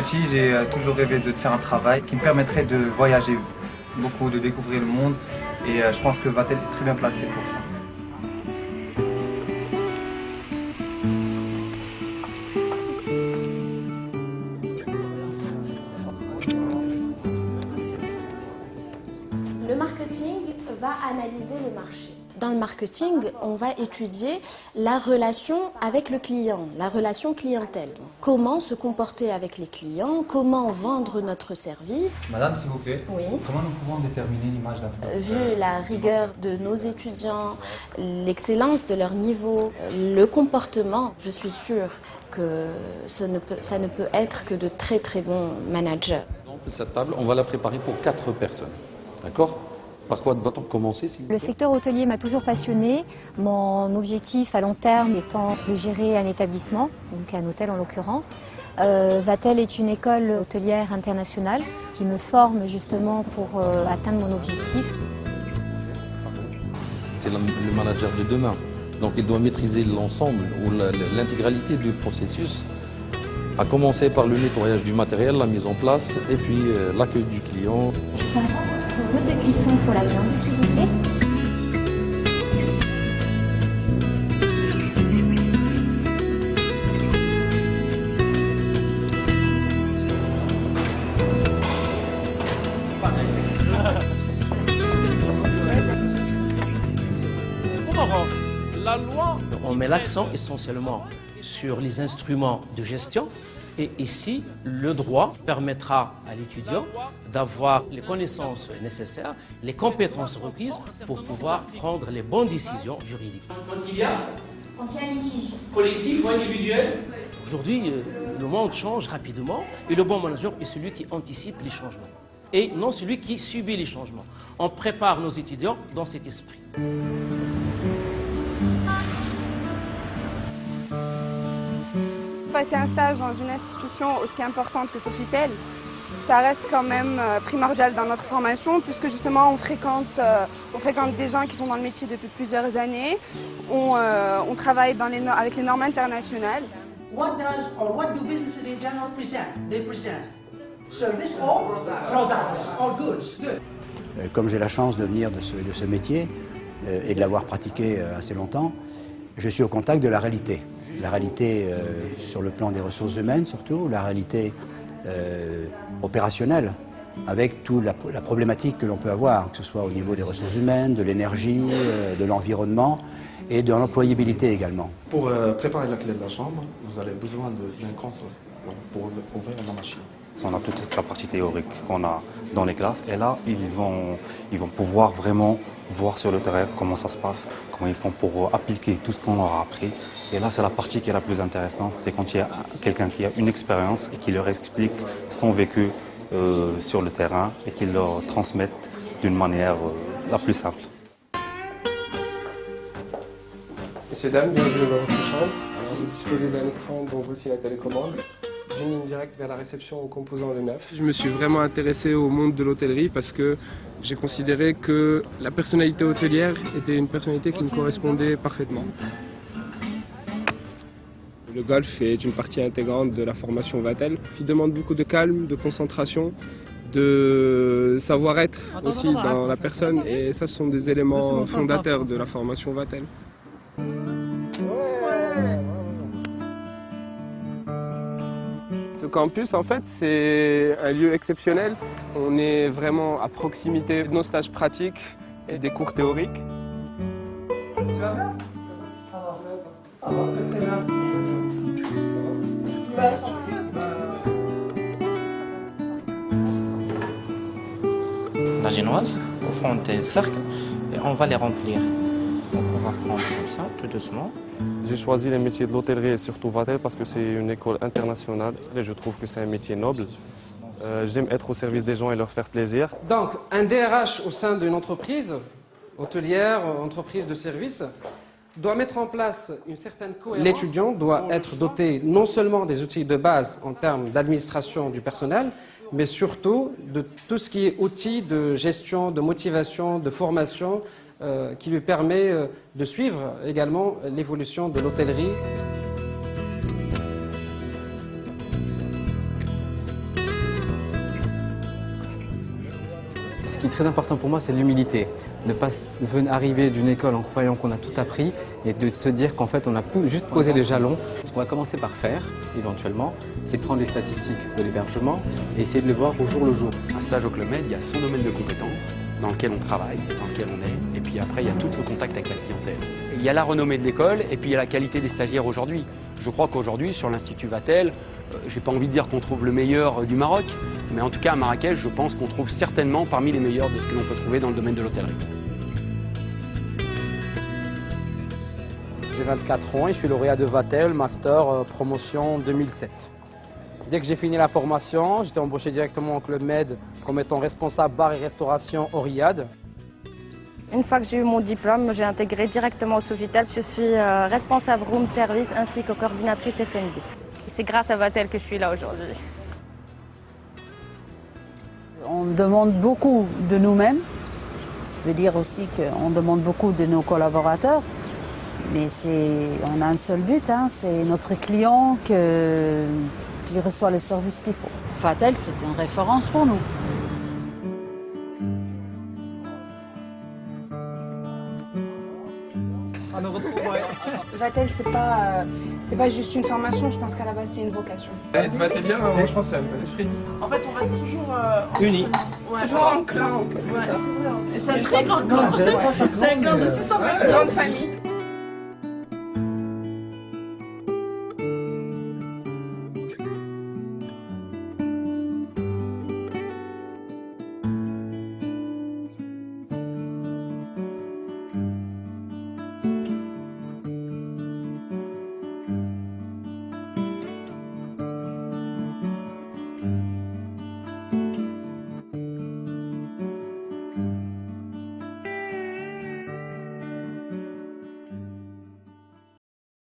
petit, j'ai toujours rêvé de faire un travail qui me permettrait de voyager beaucoup, de découvrir le monde. Et je pense que Vatel est très bien placé pour ça. Le marketing va analyser le marché. Dans le marketing, on va étudier la relation avec le client, la relation clientèle. Donc, comment se comporter avec les clients, comment vendre notre service. Madame, s'il vous plaît, Oui. comment nous pouvons déterminer l'image d'un produit? Vu la rigueur de nos étudiants, l'excellence de leur niveau, le comportement, je suis sûre que ça ne peut être que de très très bons managers. Cette table, on va la préparer pour 4 personnes. D'accord? Par quoi doit-on commencer? Le secteur hôtelier m'a toujours passionné. Mon objectif à long terme étant de gérer un établissement, donc un hôtel en l'occurrence. Vatel est une école hôtelière internationale qui me forme justement pour atteindre mon objectif. C'est le manager de demain. Donc il doit maîtriser l'ensemble ou l'intégralité du processus, à commencer par le nettoyage du matériel, la mise en place et puis l'accueil du client. Je peux avoir votre mode de cuisson pour la viande, s'il vous plaît? On met l'accent essentiellement sur les instruments de gestion et ici, le droit permettra à l'étudiant d'avoir les connaissances nécessaires, les compétences requises pour pouvoir prendre les bonnes décisions juridiques. Quand il y a un litige collectif ou individuel, Aujourd'hui, le monde change rapidement et le bon manager est celui qui anticipe les changements et non celui qui subit les changements. On prépare nos étudiants dans cet esprit. Passer un stage dans une institution aussi importante que Sofitel, ça reste quand même primordial dans notre formation puisque justement on fréquente des gens qui sont dans le métier depuis plusieurs années, on travaille avec les normes internationales. What do businesses in general present? They present service or products or goods. Good. Comme j'ai la chance de venir de ce métier et de l'avoir pratiqué assez longtemps, je suis au contact de la réalité. La réalité sur le plan des ressources humaines surtout, la réalité opérationnelle, avec toute la problématique que l'on peut avoir, que ce soit au niveau des ressources humaines, de l'énergie, de l'environnement et de l'employabilité également. Pour préparer la clé de la chambre, vous avez besoin d'une console pour ouvrir la machine. On a toute la partie théorique qu'on a dans les classes et là, ils vont pouvoir vraiment voir sur le terrain comment ça se passe, comment ils font pour appliquer tout ce qu'on aura appris. Et là, c'est la partie qui est la plus intéressante, c'est quand il y a quelqu'un qui a une expérience et qui leur explique son vécu sur le terrain et qui leur transmette d'une manière la plus simple. Messieurs, dames, bienvenue dans votre chambre. Vous disposez d'un écran dont voici la télécommande. D'une ligne directe vers la réception au composant le 9. Je me suis vraiment intéressé au monde de l'hôtellerie parce que j'ai considéré que la personnalité hôtelière était une personnalité qui me correspondait parfaitement. Le golf est une partie intégrante de la formation Vatel qui demande beaucoup de calme, de concentration, de savoir-être aussi dans la personne et ça ce sont des éléments fondateurs de la formation Vatel. Ce campus, en fait, c'est un lieu exceptionnel. On est vraiment à proximité de nos stages pratiques et des cours théoriques. Ça va? Ça va très bien. La génoise, au fond d'un cercle, et on va les remplir. Donc on va prendre comme ça, tout doucement. J'ai choisi le métier de l'hôtellerie et surtout Vatel parce que c'est une école internationale et je trouve que c'est un métier noble. J'aime être au service des gens et leur faire plaisir. Donc, un DRH au sein d'une entreprise, hôtelière, entreprise de service, doit mettre en place une certaine cohérence. L'étudiant doit être doté non seulement des outils de base en termes d'administration du personnel, mais surtout de tout ce qui est outils de gestion, de motivation, de formation, qui lui permet de suivre également l'évolution de l'hôtellerie. Ce qui est très important pour moi, c'est l'humilité. Ne pas arriver d'une école en croyant qu'on a tout appris et de se dire qu'en fait, on a juste posé les jalons. Ce qu'on va commencer par faire, éventuellement, c'est prendre les statistiques de l'hébergement et essayer de les voir au jour le jour. Un stage au Club Med, il y a son domaine de compétences dans lequel on travaille, dans lequel on est, et puis après, il y a tout le contact avec la clientèle. Il y a la renommée de l'école et puis il y a la qualité des stagiaires aujourd'hui. Je crois qu'aujourd'hui, sur l'Institut Vatel, j'ai pas envie de dire qu'on trouve le meilleur du Maroc, mais en tout cas à Marrakech, je pense qu'on trouve certainement parmi les meilleurs de ce que l'on peut trouver dans le domaine de l'hôtellerie. J'ai 24 ans et je suis lauréat de Vatel, master promotion 2007. Dès que j'ai fini la formation, j'étais embauché directement au Club Med comme étant responsable bar et restauration au Riyad. Une fois que j'ai eu mon diplôme, j'ai intégré directement au Sofitel. Je suis responsable room service ainsi que coordinatrice F&B. C'est grâce à Vatel que je suis là aujourd'hui. On demande beaucoup de nous-mêmes. Je veux dire aussi qu'on demande beaucoup de nos collaborateurs. Mais on a un seul but, hein, c'est notre client qui reçoit le service qu'il faut. Vatel, c'est une référence pour nous. Vatel, c'est pas juste une formation, je pense qu'à la base c'est une vocation. Être vatelien, moi je pense que c'est un état d'esprit. En fait, on reste toujours unis. Ouais. Toujours en clan. C'est un très grand clan. C'est un clan de 600 personnes. Grande famille.